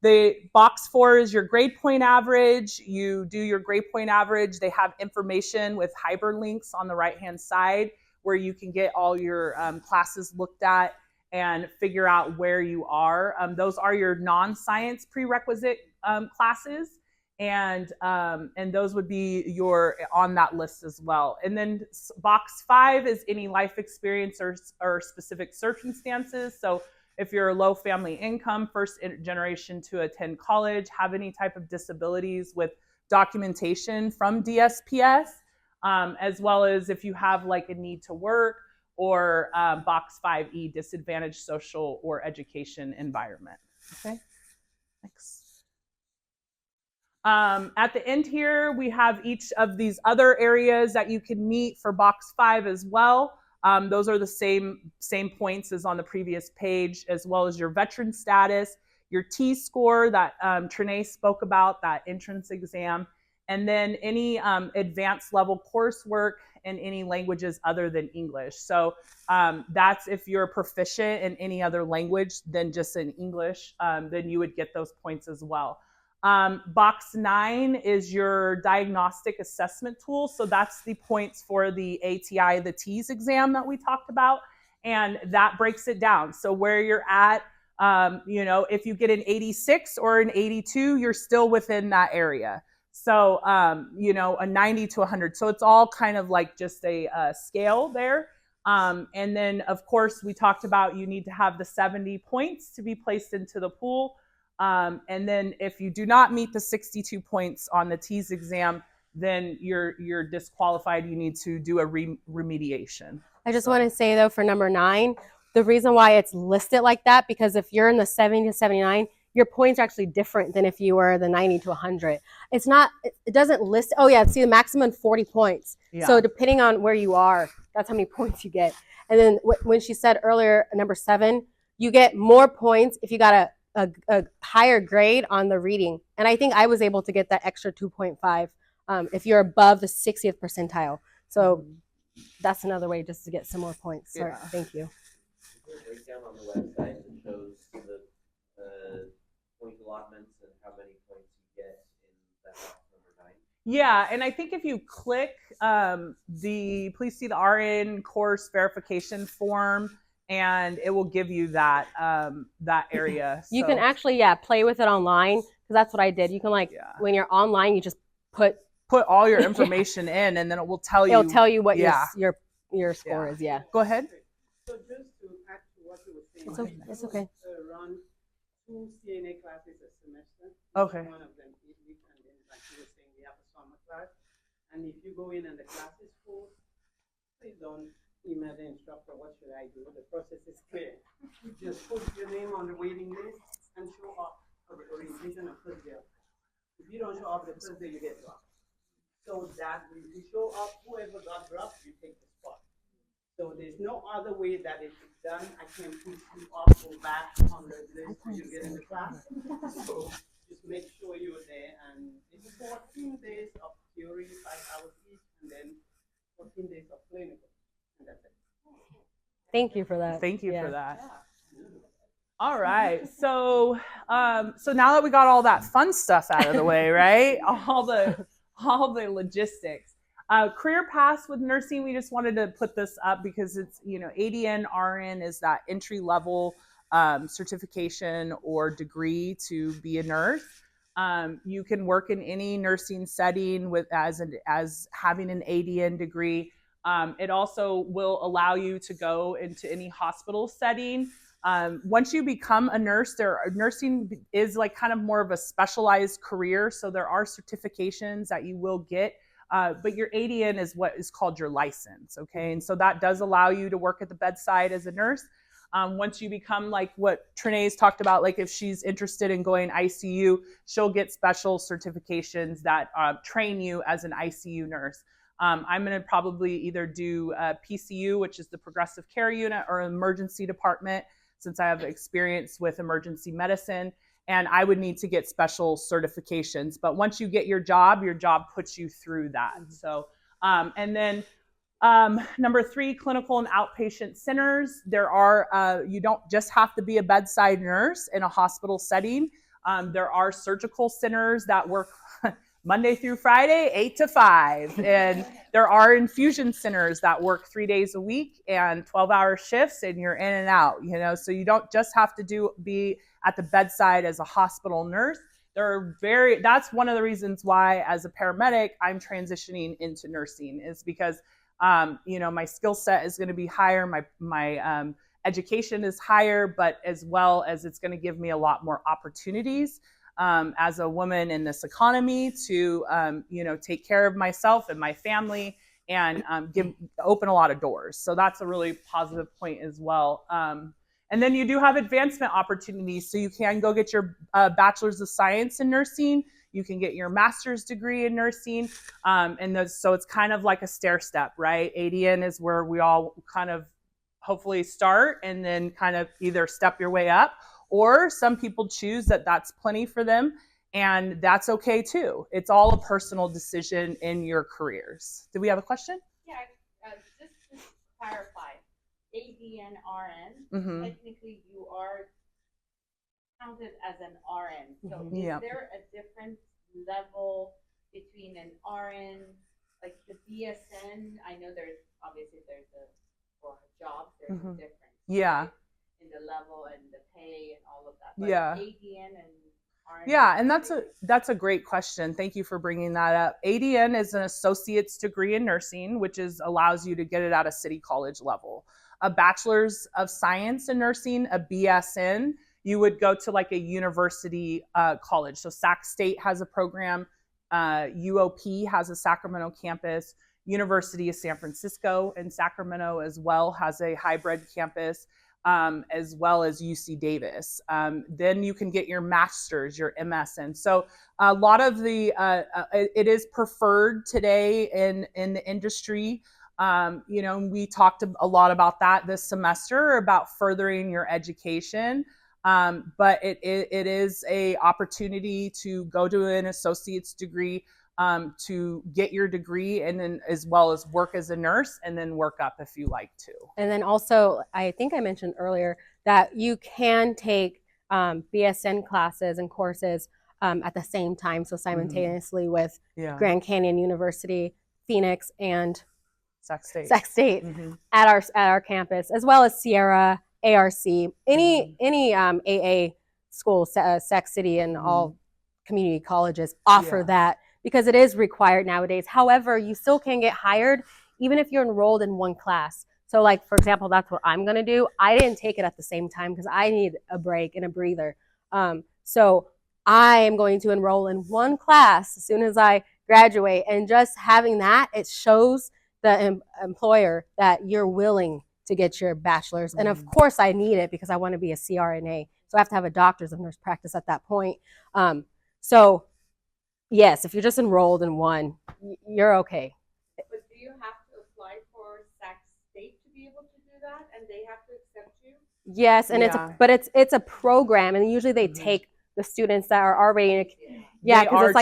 the box 4 is your grade point average. You do your grade point average. They have information with hyperlinks on the right-hand side where you can get all your classes looked at and figure out where you are. Those are your non-science prerequisite classes. And those would be on that list as well. And then box 5 is any life experience or specific circumstances. So if you're a low family income, first generation to attend college, have any type of disabilities with documentation from DSPS, as well as if you have like a need to work, or box 5E, disadvantaged social or education environment. Okay, next. At the end here, we have each of these other areas that you can meet for box 5 as well. Those are the same points as on the previous page, as well as your veteran status, your T-score that Trinae spoke about, that entrance exam, and then any advanced level coursework in any languages other than English. So that's if you're proficient in any other language than just in English, then you would get those points as well. Box 9 is your diagnostic assessment tool. So that's the points for the ATI, the TEAS exam that we talked about. And that breaks it down. So where you're at, if you get an 86 or an 82, you're still within that area. So, a 90 to 100. So it's all kind of like just a scale there. And then, of course, we talked about you need to have the 70 points to be placed into the pool. And then if you do not meet the 62 points on the TEAS exam, then you're disqualified. You need to do a remediation. I just want to say, though, for number 9, the reason why it's listed like that, because if you're in the 70 to 79, your points are actually different than if you were the 90 to 100. It's not, it doesn't list, oh yeah, see the maximum 40 points. Yeah. So depending on where you are, that's how many points you get. And then when she said earlier, number 7, you get more points if you got a higher grade on the reading. And I think I was able to get that extra 2.5 if you're above the 60th percentile. So that's another way just to get some more points. Sorry, thank you. Is there a breakdown on the website that shows the point allotments and how many points you get in that box number 9? Yeah, and I think if you click please see the RN course verification form, and it will give you that area. You can actually play with it online, because that's what I did. You can when you're online, you just put all your information in, and then it will tell you. It'll tell you what your score is. Yeah. Go ahead. So just to add to what you were saying, it's okay. Run 2 CNA classes a semester. Okay. One of them 8 weeks, and then like you were saying, we have a summer class. And if you go in and the class is full, please don't email the instructor, what should I do? The process is clear. You just put your name on the waiting list and show up for the orientation on Thursday. If you don't show up the Thursday, you get dropped. So that if you show up, whoever got dropped, you take the spot. So there's no other way that it is done. I can push you up or back on the list when you get in the class. So just make sure you're there. And it's 14 days of theory, 5 hours each, and then 14 days of clinical. And that's it. Thank you for that. Thank you for that. All right. So so now that we got all that fun stuff out of the way, right? All the logistics. Career paths with nursing, we just wanted to put this up because it's, ADN RN is that entry level certification or degree to be a nurse. You can work in any nursing setting as having an ADN degree. It also will allow you to go into any hospital setting. Once you become a nurse, nursing is like kind of more of a specialized career. So there are certifications that you will get, but your ADN is what is called your license. Okay. And so that does allow you to work at the bedside as a nurse. Once you become like what Trene's talked about, like if she's interested in going ICU, she'll get special certifications that train you as an ICU nurse. I'm going to probably either do PCU, which is the progressive care unit, or emergency department, since I have experience with emergency medicine, and I would need to get special certifications. But once you get your job puts you through that. So, and then number 3, clinical and outpatient centers. There are, you don't just have to be a bedside nurse in a hospital setting. There are surgical centers that work Monday through Friday, 8 to 5. And there are infusion centers that work 3 days a week and 12-hour shifts, and you're in and out, so you don't just have to be at the bedside as a hospital nurse. That's one of the reasons why, as a paramedic, I'm transitioning into nursing, is because, my skill set is going to be higher. My education is higher, but as well as it's going to give me a lot more opportunities as a woman in this economy to, take care of myself and my family and open a lot of doors. So that's a really positive point as well. And then you do have advancement opportunities. So you can go get your bachelor's of science in nursing. You can get your master's degree in nursing. So it's kind of like a stair step, right? ADN is where we all kind of hopefully start and then kind of either step your way up, or some people choose that that's plenty for them, and that's okay too. It's all a personal decision in your careers. Do we have a question? Yeah, just to clarify, ADN RN, technically you are counted as an RN. So is there a different level between an RN, like the BSN? I know there's for jobs, there's a difference. Yeah. Right? In the level and the pay and all of that. But yeah. ADN and RN. Yeah, and that's a great question. Thank you for bringing that up. ADN is an associate's degree in nursing, which allows you to get it at a city college level. A bachelor's of science in nursing, a BSN, you would go to like a university college. So Sac State has a program. UOP has a Sacramento campus. University of San Francisco in Sacramento as well has a hybrid campus, as well as UC Davis. Then you can get your master's, your MSN. So a lot of it is preferred today in the industry. We talked a lot about that this semester, about furthering your education. But it is a opportunity to go to an associate's degree, to get your degree, and then as well as work as a nurse, and then work up if you like to. And then also, I think I mentioned earlier that you can take BSN classes and courses at the same time, so simultaneously with Grand Canyon University, Phoenix, and Sac State at our campus, as well as Sierra, ARC, any AA school, Sac City, and all community colleges offer that, because it is required nowadays. However, you still can get hired even if you're enrolled in one class. So like, for example, that's what I'm going to do. I didn't take it at the same time because I need a break and a breather. So I am going to enroll in one class as soon as I graduate. And just having that, it shows the employer that you're willing to get your bachelor's. And of course I need it because I want to be a CRNA. So I have to have a doctor's of nurse practice at that point. So yes, if you're just enrolled in one, you're okay. But do you have to apply for Sac State to be able to do that, and they have to accept you? Yes, and it's a program, and usually they take the students that are already in because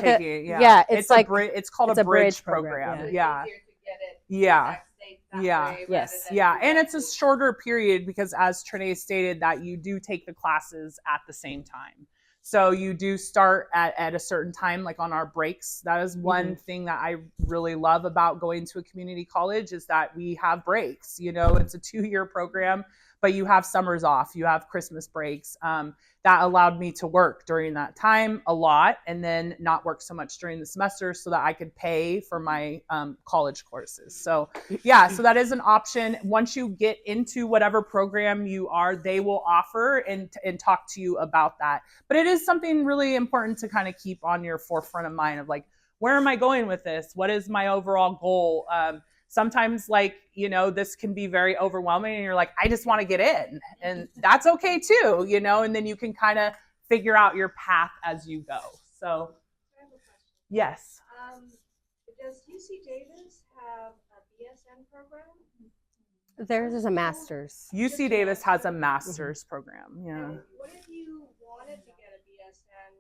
it's like it's called a bridge program. It's easier to get it Sac State that Yeah. way. Yes. rather than Yeah, do and that it's a with- shorter period because, as Trinae stated, that you do take the classes at the same time. So you do start at a certain time, like on our breaks. That is one thing that I really love about going to a community college is that we have breaks. You know, it's a 2-year program, but you have summers off, you have Christmas breaks. That allowed me to work during that time a lot and then not work so much during the semester so that I could pay for my college courses. So yeah, so that is an option. Once you get into whatever program you are, they will offer and talk to you about that. But it is something really important to kind of keep on your forefront of mind of like, where am I going with this? What is my overall goal? Sometimes, like, you know, this can be very overwhelming and you're like, I just want to get in. And that's okay too, you know, and then you can kind of figure out your path as you go. So, I have a question. yes. Does UC Davis have a BSN program? Theirs is a master's. UC Davis has a master's program. Yeah. And what if you wanted to get a BSN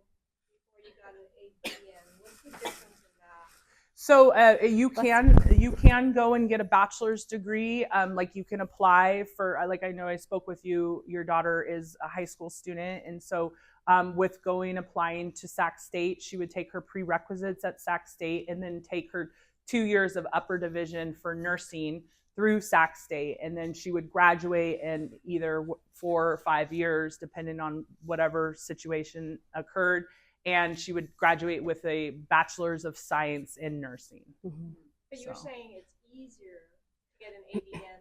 before you got an ADN? What's the difference in that? So you can go and get a bachelor's degree. Like you can apply for, like I know I spoke with you, your daughter is a high school student. And so with applying to Sac State, she would take her prerequisites at Sac State and then take her 2 years of upper division for nursing through Sac State. And then she would graduate in either 4 or 5 years, depending on whatever situation occurred. And she would graduate with a bachelor's of science in nursing. But you're saying it's easier to get an ADN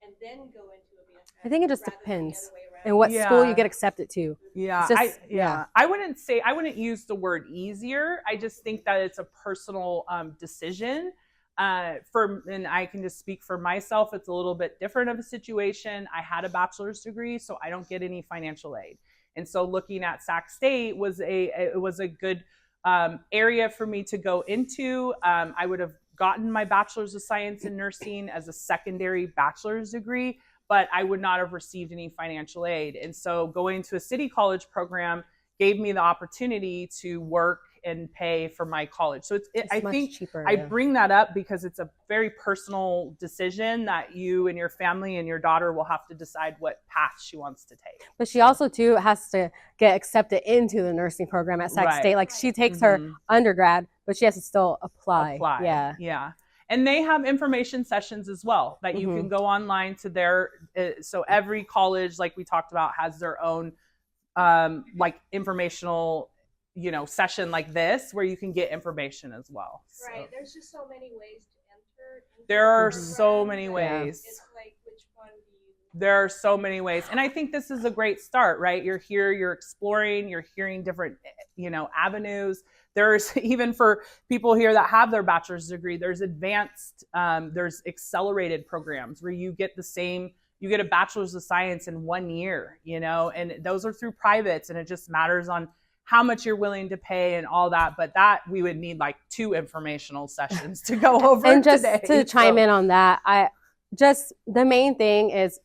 and then go into a BSN. I think it just rather than the depends. other way around? And what school Yeah. you get accepted to. Yeah, It's just- yeah. I wouldn't use the word easier. I just think that it's a personal decision. And I can just speak for myself. It's a little bit different of a situation. I had a bachelor's degree, so I don't get any financial aid. And so looking at Sac State was a good area for me to go into. I would have gotten my bachelor's of science in nursing as a secondary bachelor's degree, but I would not have received any financial aid. And so going to a city college program gave me the opportunity to work and pay for my college. So I much think cheaper, I yeah. bring that up because it's a very personal decision that you and your family and your daughter will have to decide what path she wants to take. But she also too has to get accepted into the nursing program at Sac Right. State. Like she takes her undergrad, but she has to still apply. Yeah. Yeah. And they have information sessions as well that you can go online to their, so every college, like we talked about, has their own like informational, session like this where you can get information as well. So Right. There's just so many ways to enter. into there are the so program many that ways. It's like, which one do you? There are so many ways. And I think this is a great start, right? You're here, you're exploring, you're hearing different, avenues. There's even for people here that have their bachelor's degree, there's advanced, there's accelerated programs where you get a bachelor's of science in 1 year, and those are through privates, and it just matters on how much you're willing to pay and all that. But that we would need like 2 informational sessions to go over. And just today. to chime in on that, the main thing is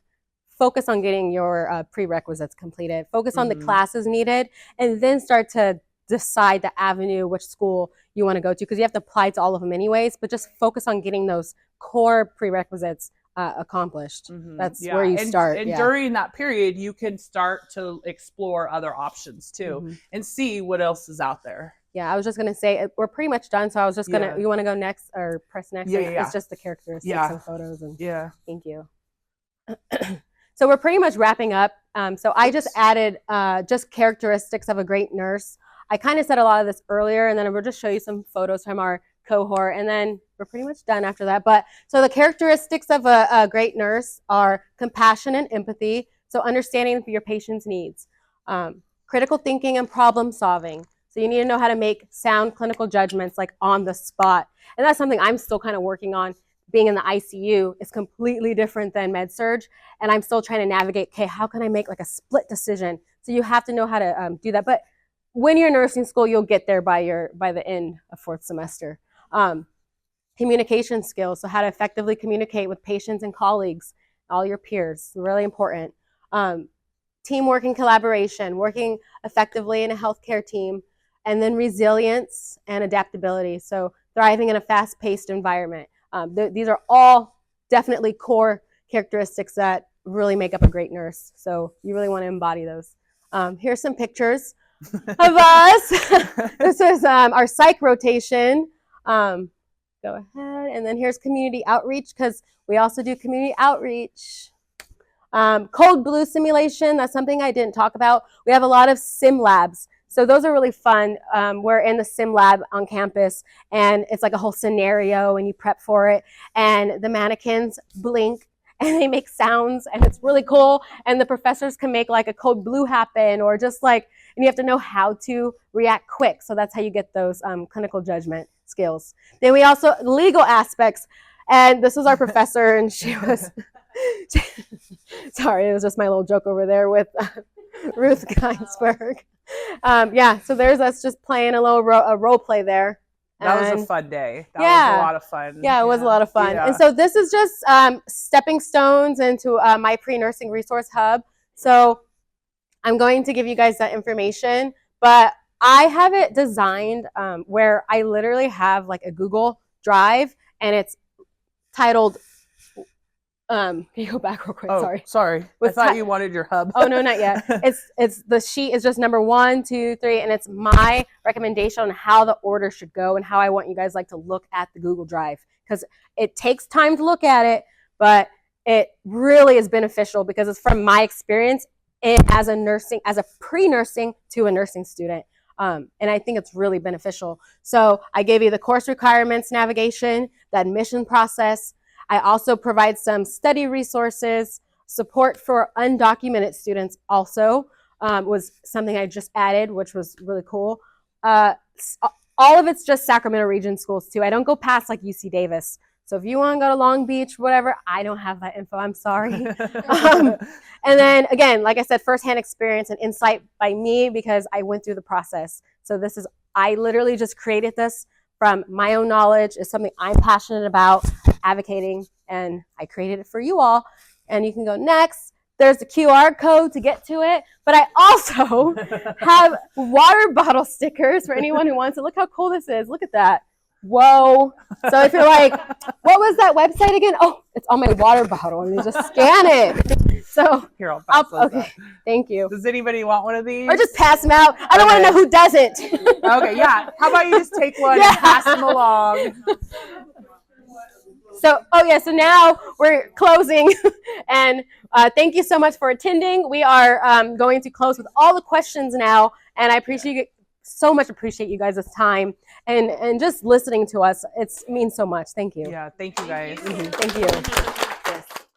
focus on getting your prerequisites completed. Focus on the classes needed, and then start to decide the avenue, which school you want to go to, because you have to apply to all of them anyways. But just focus on getting those core prerequisites accomplished. That's where you start. And during that period, you can start to explore other options too and see what else is out there. Yeah, I was just going to say, we're pretty much done. So I was just going to, you want to go next or press next? Yeah. It's just the characteristics and photos. And thank you. So we're pretty much wrapping up. So I just added just characteristics of a great nurse. I kind of said a lot of this earlier, and then we'll just show you some photos from our cohort, and then we're pretty much done after that. But so the characteristics of a great nurse are compassion and empathy, so understanding your patient's needs, critical thinking and problem solving. So you need to know how to make sound clinical judgments like on the spot. And that's something I'm still kind of working on. Being in the ICU is completely different than med surg, and I'm still trying to navigate, okay, how can I make like a split decision? So you have to know how to do that. But when you're in nursing school, you'll get there by the end of 4th semester. Communication skills, so how to effectively communicate with patients and colleagues, all your peers, really important. Teamwork and collaboration, working effectively in a healthcare team, and then resilience and adaptability, so thriving in a fast-paced environment. These are all definitely core characteristics that really make up a great nurse. So you really want to embody those. Here's some pictures of us. This is our psych rotation. Go ahead. And then here's community outreach, because we also do community outreach. Cold blue simulation, that's something I didn't talk about. We have a lot of sim labs. So those are really fun. We're in the sim lab on campus, and it's like a whole scenario, and you prep for it. And the mannequins blink, and they make sounds, and it's really cool. And the professors can make like a code blue happen, or just like, and you have to know how to react quick. So that's how you get those clinical judgment skills. Then we also, legal aspects. And this was our professor, and she was, sorry, it was just my little joke over there with Ruth Geinsberg. Yeah, so there's us just playing a little role play there. That was a fun day. That was a lot of fun. Yeah, it was a lot of fun. Yeah. And so this is just stepping stones into my pre-nursing resource hub. So I'm going to give you guys that information, but I have it designed where I literally have like a Google Drive, and it's titled, can you go back real quick? Oh, sorry. I thought you wanted your hub. Oh, no, not yet. It's the sheet is just number 1, 2, 3, and it's my recommendation on how the order should go and how I want you guys like to look at the Google Drive, because it takes time to look at it, but it really is beneficial because it's from my experience as a pre-nursing to a nursing student. And I think it's really beneficial. So I gave you the course requirements navigation, the admission process. I also provide some study resources, support for undocumented students also was something I just added, which was really cool. All of it's just Sacramento region schools too. I don't go past like UC Davis. So if you want to go to Long Beach, whatever, I don't have that info. I'm sorry. And then again, like I said, firsthand experience and insight by me because I went through the process. So I literally just created this from my own knowledge. It's something I'm passionate about, advocating, and I created it for you all. And you can go next. There's the QR code to get to it. But I also have water bottle stickers for anyone who wants it. Look how cool this is. Look at that. Whoa. So if you're like, what was that website again? Oh, it's on my water bottle, and you just scan it. So here, I'll pass those okay. out. Thank you. Does anybody want one of these? Or just pass them out. I don't want to know who doesn't. Okay, yeah. How about you just take one and pass them along? So, so now we're closing, and thank you so much for attending. We are going to close with all the questions now, and I appreciate you guys' time and just listening to us. It means so much. Thank you. Yeah, thank you guys. Thank you.